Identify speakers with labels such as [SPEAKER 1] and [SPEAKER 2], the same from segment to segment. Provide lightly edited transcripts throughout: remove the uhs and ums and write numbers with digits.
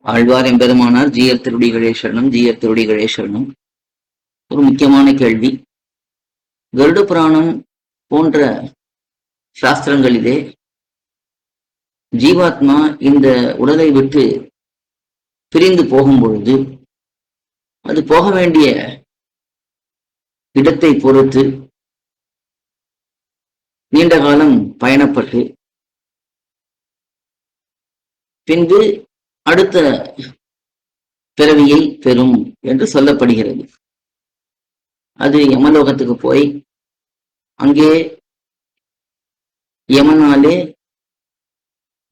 [SPEAKER 1] ஆழ்வார் எம்பெருமானார் ஜீயர் திருடிகளே சரணம், ஜீயர் திருடிகளே சரணம். ஒரு முக்கியமான கேள்வி. கருட புராணம் போன்ற சாஸ்திரங்களிலே ஜீவாத்மா இந்த உடலை விட்டு பிரிந்து போகும் பொழுது அது போக வேண்டிய இடத்தை பொறுத்து நீண்ட காலம் பயணப்பட்டு பின்பு அடுத்த பிறவியை பெறும் என்று சொல்லப்படுகிறது. அது யமலோகத்துக்கு போய் அங்கே யமனாலே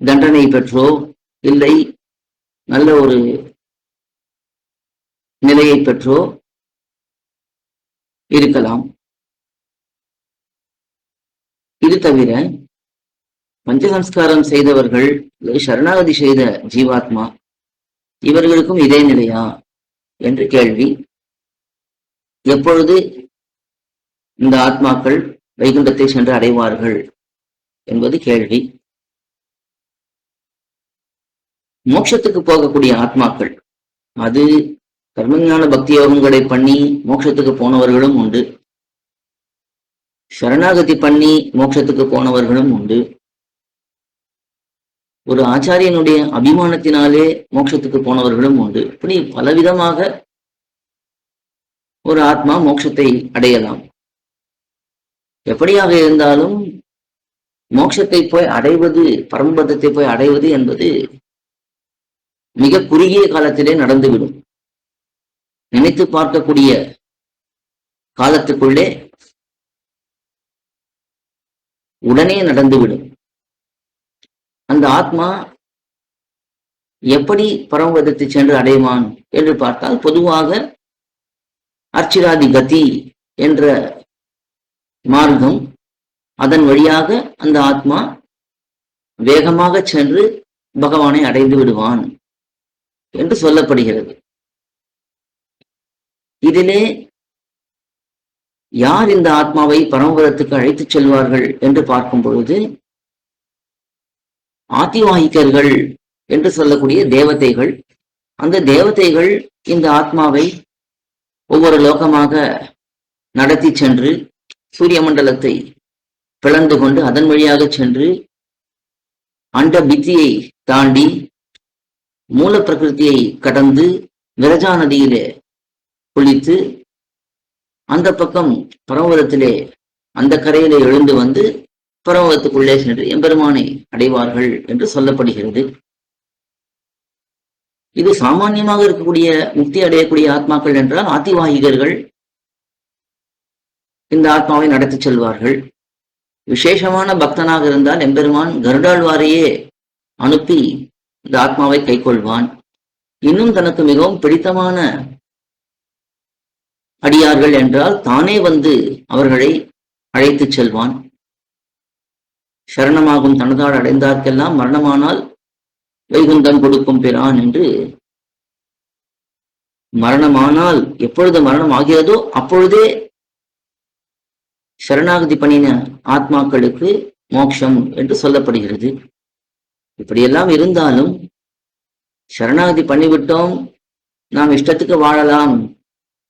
[SPEAKER 1] தண்டனை பெற்றோ இல்லை நல்ல ஒரு நிலையை பெற்றோ இருக்கலாம். இது தவிர பஞ்சசம்ஸ்காரம் செய்தவர்கள், சரணாகதி செய்த ஜீவாத்மா, இவர்களுக்கும் இதே நிலையா என்று கேள்வி. எப்பொழுது இந்த ஆத்மாக்கள் வைகுண்டத்தை சென்று அடைவார்கள் என்பது கேள்வி. மோட்சத்துக்கு போகக்கூடிய ஆத்மாக்கள், அது கர்மஞான பக்தி யோகங்களை பண்ணி மோட்சத்துக்கு போனவர்களும் உண்டு, சரணாகதி பண்ணி மோட்சத்துக்கு போனவர்களும் உண்டு, ஒரு ஆச்சாரியனுடைய அபிமானத்தினாலே மோட்சத்துக்கு போனவர்களும் உண்டு. இப்படி பலவிதமாக ஒரு ஆத்மா மோட்சத்தை அடையலாம். எப்படியாக இருந்தாலும் மோட்சத்தை போய் அடைவது, பரமபதத்தை போய் அடைவது என்பது மிக குறுகிய காலத்திலே நடந்துவிடும். நினைத்து பார்க்கக்கூடிய காலத்துக்குள்ளே உடனே நடந்துவிடும். அந்த ஆத்மா எப்படி பரமபதத்தை சென்று அடைவான் என்று பார்த்தால், பொதுவாக அர்ச்சிராதி கதி என்ற மார்க்கம், அதன் வழியாக அந்த ஆத்மா வேகமாக சென்று பகவானை அடைந்து விடுவான் என்று சொல்லப்படுகிறது. இதிலே யார் இந்த ஆத்மாவை பரமபதத்துக்கு அழைத்துச் செல்வார்கள் என்று பார்க்கும் பொழுது, ஆதிவாகிகர்கள் என்று சொல்லக்கூடிய தேவதைகள், அந்த தேவதைகள் இந்த ஆத்மாவை ஒவ்வொரு லோகமாக நடத்தி சென்று சூரிய மண்டலத்தை பிளந்து கொண்டு அதன் வழியாக சென்று அண்ட பித்தியை தாண்டி மூல பிரகிருதியை கடந்து விரஜா நதியிலே குளித்து அந்த பக்கம் பரமபதத்திலே அந்த கரையிலே எழுந்து வந்து பரமபதத்துக்குள்ளே சென்று எம்பெருமானை அடைவார்கள் என்று சொல்லப்படுகிறது. இது சாமான்யமாக இருக்கக்கூடிய முக்தி அடையக்கூடிய ஆத்மாக்கள் என்றால் ஆதிவாகிகர்கள் இந்த ஆத்மாவை நடத்தி செல்வார்கள். விசேஷமான பக்தனாக இருந்தால் எம்பெருமான் கருடாழ்வாரையே அனுப்பி இந்த ஆத்மாவை கைக்கொள்வான். இன்னும் தனக்கு மிகவும் பிடித்தமான அடியார்கள் என்றால் தானே வந்து அவர்களை அழைத்துச் செல்வான். சரணமாகும் தனதால் அடைந்தார்க்கெல்லாம் மரணமானால் வைகுந்தம் கொடுக்கும் பிரான் என்று, மரணமானால் எப்பொழுது மரணம் ஆகிறதோ அப்பொழுதே சரணாகதி பண்ணின ஆத்மாக்களுக்கு மோட்சம் என்று சொல்லப்படுகிறது. இப்படியெல்லாம் இருந்தாலும் சரணாகதி பண்ணிவிட்டோம், நாம் இஷ்டத்துக்கு வாழலாம்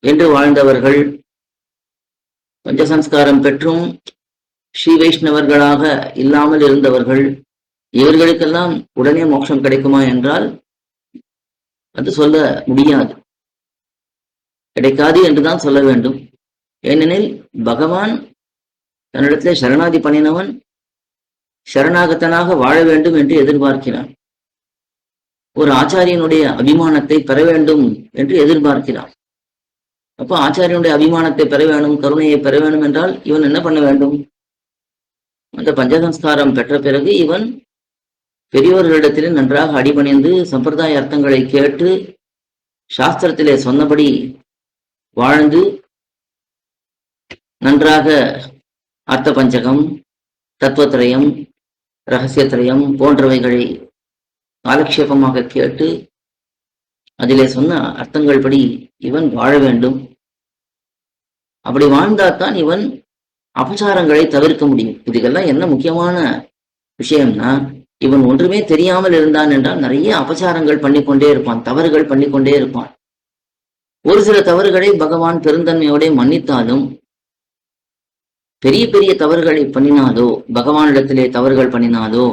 [SPEAKER 1] என்று வாழ்ந்தவர்கள், பஞ்சசம்ஸ்காரம் பெற்றும் ஸ்ரீ வைஷ்ணவர்களாக இல்லாமல் இருந்தவர்கள், இவர்களுக்கெல்லாம் உடனே மோட்சம் கிடைக்குமா என்றால் அது சொல்ல முடியாது, கிடைக்காது என்றுதான் சொல்ல வேண்டும். ஏனெனில் பகவான் தன்னிடத்திலே சரணாதி பண்ணினவன் சரணாகத்தனாக வாழ வேண்டும் என்று எதிர்பார்க்கிறான். ஒரு ஆச்சாரியனுடைய அபிமானத்தை பெற வேண்டும் என்று எதிர்பார்க்கிறான். அப்போ ஆச்சாரியனுடைய அபிமானத்தை பெற வேண்டும், கருணையை பெற வேண்டும் என்றால் இவன் என்ன பண்ண வேண்டும்? அந்த பஞ்சசம்ஸ்காரம் பெற்ற பிறகு இவன் பெரியவர்களிடத்திலே நன்றாக அடிபணிந்து சம்பிரதாய அர்த்தங்களை கேட்டு சாஸ்திரத்திலே சொன்னபடி வாழ்ந்து நன்றாக அர்த்த பஞ்சகம், தத்துவத்திரயம், ரகசியத்திரயம் போன்றவைகளை காலக்ஷேபமாக கேட்டு அதிலே சொன்ன அர்த்தங்கள் படி இவன் வாழ வேண்டும். அப்படி வாழ்ந்தால்தான் இவன் அபசாரங்களை தவிர்க்க முடியும். இதுக்கெல்லாம் என்ன முக்கியமான விஷயம்னா, இவன் ஒன்றுமே தெரியாமல் இருந்தான் என்றால் நிறைய அபச்சாரங்கள் பண்ணிக்கொண்டே இருப்பான், தவறுகள் பண்ணிக்கொண்டே இருப்பான். ஒரு சில தவறுகளை பகவான் பெருந்தன்மையோட மன்னித்தாலும், பெரிய பெரிய தவறுகளை பண்ணினாலோ, பகவானிடத்திலே தவறுகள் பண்ணினாலோ,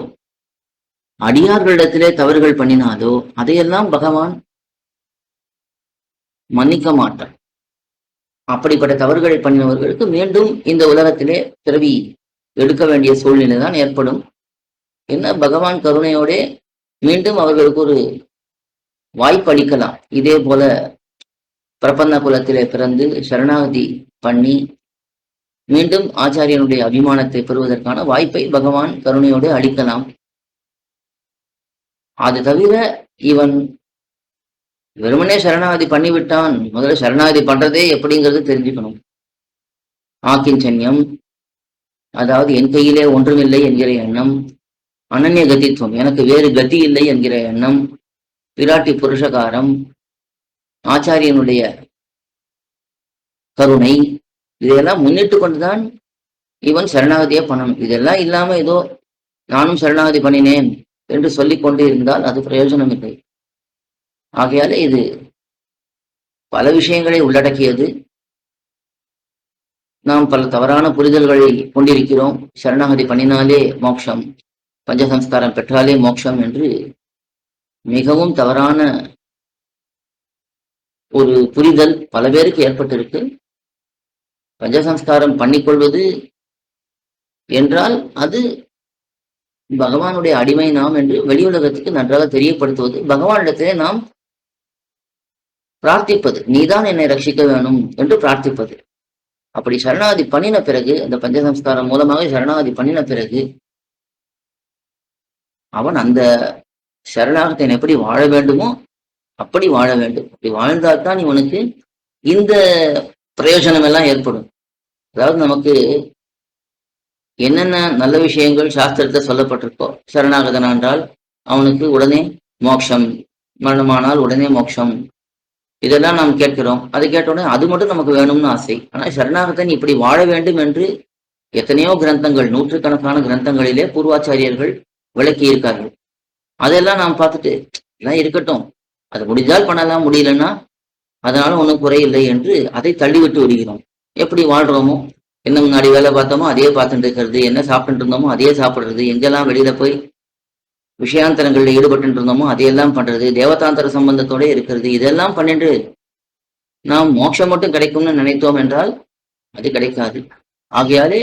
[SPEAKER 1] அடியார்களிடத்திலே தவறுகள் பண்ணினாலோ, அதையெல்லாம் பகவான் மன்னிக்க மாட்டான். அப்படிப்பட்ட தவறுகளை பண்ணினவர்களுக்கு மீண்டும் இந்த உலகத்திலே பிறவி எடுக்க வேண்டிய சூழ்நிலை தான் ஏற்படும். என்ன, பகவான் கருணையோட மீண்டும் அவர்களுக்கு ஒரு வாய்ப்பு அளிக்கலாம். இதே போல பிரபன்ன குலத்திலே பிறந்து சரணாகதி பண்ணி மீண்டும் ஆச்சாரியனுடைய அபிமானத்தை பெறுவதற்கான வாய்ப்பை பகவான் கருணையோடு அளிக்கலாம். அது தவிர இவன் வெறுமனே சரணாகதி பண்ணிவிட்டான். முதல்ல சரணாகதி பண்றதே எப்படிங்கிறது தெரிஞ்சுக்கணும். ஆக்கிஞ்சன்யம், அதாவது என் கையிலே ஒன்றுமில்லை என்கிற எண்ணம். அனன்ய கதித்துவம், எனக்கு வேறு கதி இல்லை என்கிற எண்ணம். பிராட்டி புருஷகாரம், ஆச்சாரியனுடைய கருணை, இதையெல்லாம் முன்னிட்டு கொண்டுதான் இவன் சரணாகதியை பண்ணணும். இதெல்லாம் இல்லாம ஏதோ நானும் சரணாகதி பண்ணினேன் என்று சொல்லிக் கொண்டு இருந்தால் அது பிரயோஜனம் இல்லை. ஆகையால இது பல விஷயங்களை உள்ளடக்கியது. நாம் பல தவறான புரிதல்களை கொண்டிருக்கிறோம். சரணாகதி பண்ணினாலே மோட்சம், பஞ்சசம்ஸ்காரம் பெற்றாலே மோட்சம் என்று மிகவும் தவறான ஒரு புரிதல் பல பேருக்கு ஏற்பட்டிருக்கு. பஞ்சசம்ஸ்காரம் பண்ணிக்கொள்வது என்றால் அது பகவானுடைய அடிமை நாம் என்று வெளி உலகத்துக்கு நன்றாக தெரியப்படுத்துவது, பகவானிடத்திலே நாம் பிரார்த்திப்பது, நீதான் என்னை ரட்சிக்க வேணும் என்று பிரார்த்திப்பது. அப்படி சரணாகதி பண்ணின பிறகு, அந்த பஞ்சசம்ஸ்காரம் மூலமாக சரணாகதி பண்ணின பிறகு அவன் அந்த சரணாகத்தை எப்படி வாழ வேண்டுமோ அப்படி வாழ வேண்டும். அப்படி வாழ்ந்தால்தான் இவனுக்கு இந்த பிரயோஜனம் எல்லாம் ஏற்படும். அதாவது நமக்கு என்னென்ன நல்ல விஷயங்கள் சாஸ்திரத்தை சொல்லப்பட்டிருக்கோ, சரணாகதன் என்றால் அவனுக்கு உடனே மோட்சம், மரணமானால் உடனே மோட்சம், இதெல்லாம் நாம் கேட்கிறோம். அதை கேட்டோடனே அது மட்டும் நமக்கு வேணும்னு ஆசை. ஆனால் சரணாகதன் இப்படி வாழ வேண்டும் என்று எத்தனையோ கிரந்தங்கள், நூற்றுக்கணக்கான கிரந்தங்களிலே பூர்வாச்சாரியர்கள் விளக்கி இருக்கார்கள். அதெல்லாம் நாம் பார்த்துட்டு எல்லாம் இருக்கட்டும், அது முடிஞ்சால் பண்ணலாம், முடியலன்னா அதனால ஒன்றும் குறையில்லை என்று அதை தள்ளிவிட்டு விடுகிறோம். எப்படி வாழ்றோமோ, என்ன முன்னாடி வேலை பார்த்தோமோ அதையே பார்த்துட்டு இருக்கிறது, என்ன சாப்பிட்டு இருந்தோமோ அதையே சாப்பிடுறது, எங்கெல்லாம் வெளியில போய் விஷயாந்தரங்களில் ஈடுபட்டு இருந்தோமோ அதையெல்லாம் பண்றது, தேவதாந்தர சம்பந்தத்தோட இருக்கிறது, இதெல்லாம் பண்ணிட்டு நாம் மோட்சம் மட்டும் கிடைக்கும்னு நினைத்தோம் என்றால் அது கிடைக்காது. ஆகையாலே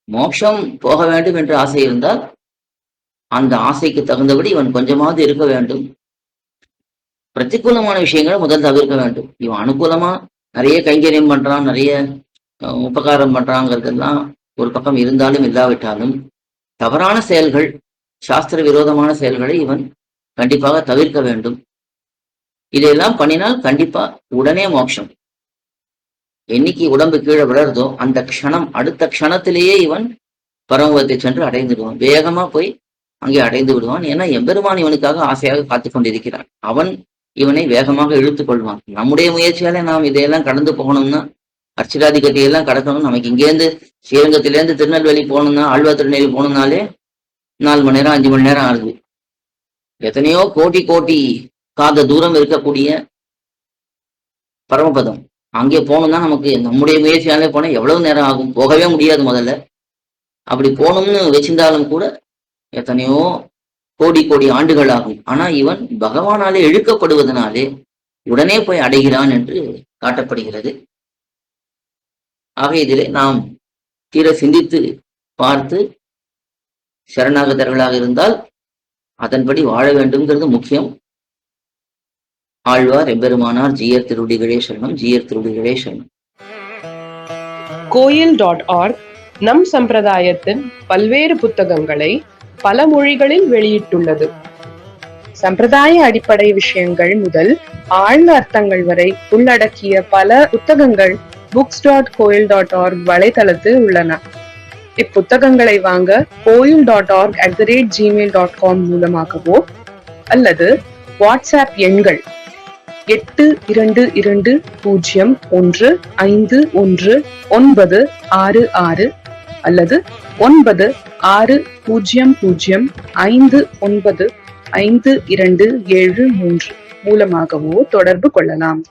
[SPEAKER 1] மோட்சம் போக வேண்டும் என்று ஆசை இருந்தால் அந்த ஆசைக்கு தகுந்தபடி இவன் கொஞ்சமாவது இருக்க வேண்டும். பிரதிகூலமான விஷயங்களை முதல் தவிர்க்க வேண்டும். இவன் அனுகூலமா நிறைய கைங்கரியம் பண்றான், நிறைய உபகாரம் பண்றாங்கிறதெல்லாம் ஒரு பக்கம் இருந்தாலும் இல்லாவிட்டாலும் தவறான செயல்கள், சாஸ்திர விரோதமான செயல்களை இவன் கண்டிப்பாக தவிர்க்க வேண்டும். இதையெல்லாம் பண்ணினால் கண்டிப்பா உடனே மோட்சம். என்னைக்கு உடம்பு கீழே விழறதோ அந்த க்ஷணம், அடுத்த க்ஷணத்திலேயே இவன் பரமபதத்தை சென்று அடைந்துடுவான். வேகமா போய் அங்கே அடைந்து விடுவான். ஏன்னா எம்பெருமான் இவனுக்காக ஆசையாக காத்து கொண்டிருக்கிறான். அவன் இவனை வேகமாக இழுத்துக் கொள்வான். நம்முடைய முயற்சியால நாம் இதையெல்லாம் கடந்து போகணும்னா, அர்ச்சிராதி கட்டியெல்லாம் கடக்கணும், நமக்கு இங்கேருந்து ஸ்ரீரங்கத்திலேருந்து திருநெல்வேலி போகணும்னா, ஆழ்வார் திருநெல்வேலி போகணும்னாலே 4 மணி நேரம் 5 மணி நேரம் ஆகுது. எத்தனையோ கோட்டி கோட்டி காத தூரம் இருக்கக்கூடிய பரமபதம், அங்கே போகணும்னா நமக்கு நம்முடைய முயற்சியாலே போனா எவ்வளவு நேரம் ஆகும்? போகவே முடியாது முதல்ல. அப்படி போகணும்னு வச்சிருந்தாலும் கூட எத்தனையோ கோடி கோடி ஆண்டுகள் ஆகும். ஆனா இவன் பகவானாலே இழுக்கப்படுவதனாலே உடனே போய் அடைகிறான் என்று காட்டப்படுகிறது. ஆக இதிலே நாம் தீர சிந்தித்து பார்த்து சரணாகதர்களாக இருந்தால் அதன்படி வாழ வேண்டும்ங்கிறது முக்கியம். ஆழ்வார் எம்பெருமானார் ஜீயர் திருடிகளே சரணம், ஜீயர் திருடிகளே சரணம்.
[SPEAKER 2] கோயில்.org நம் சம்பிரதாயத்தின் பல்வேறு புத்தகங்களை பல மொழிகளில் வெளியிட்டுள்ளது. சம்பிரதாய அடிப்படை விஷயங்கள் முதல் ஆழ்ந்த அர்த்தங்கள் வரை உள்ளடக்கிய பல புத்தகங்கள் books.coil.org வலைத்தளத்தில் உள்ளன. இப்புத்தகங்களை வாங்க coil.org@gmail.com மூலமாகவோ அல்லது வாட்ஸ்அப் எண்கள் 8220151966 அல்லது 9600595273 மூலமாகவோ தொடர்பு கொள்ளலாம்.